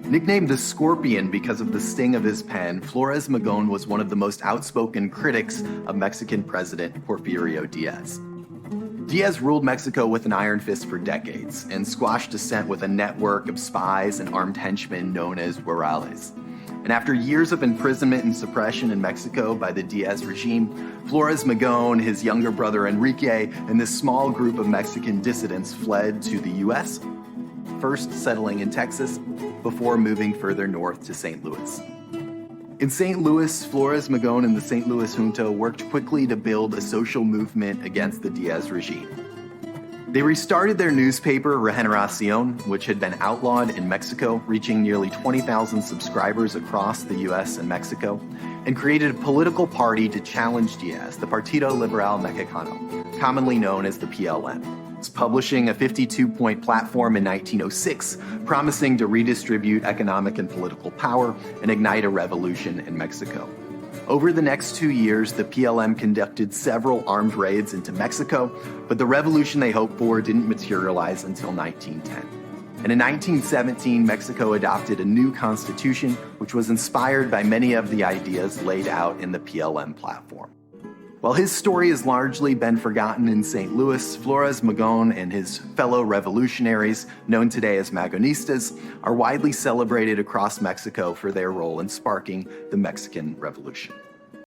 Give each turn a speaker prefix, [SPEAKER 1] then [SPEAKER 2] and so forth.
[SPEAKER 1] Nicknamed the Scorpion because of the sting of his pen, Flores Magón was one of the most outspoken critics of Mexican President Porfirio Diaz. Diaz ruled Mexico with an iron fist for decades and squashed dissent with a network of spies and armed henchmen known as rurales. And after years of imprisonment and suppression in Mexico by the Diaz regime, Flores Magón, his younger brother Enrique, and this small group of Mexican dissidents fled to the US, first settling in Texas before moving further north to St. Louis. In St. Louis, Flores Magón and the St. Louis Junta worked quickly to build a social movement against the Diaz regime. They restarted their newspaper, Regeneración, which had been outlawed in Mexico, reaching nearly 20,000 subscribers across the US and Mexico, and created a political party to challenge Diaz, the Partido Liberal Mexicano, commonly known as the PLM. It's publishing a 52-point platform in 1906, promising to redistribute economic and political power and ignite a revolution in Mexico. Over the next 2 years, the PLM conducted several armed raids into Mexico, but the revolution they hoped for didn't materialize until 1910. And in 1917, Mexico adopted a new constitution, which was inspired by many of the ideas laid out in the PLM platform. While his story has largely been forgotten in St. Louis, Flores Magón and his fellow revolutionaries, known today as Magonistas, are widely celebrated across Mexico for their role in sparking the Mexican Revolution.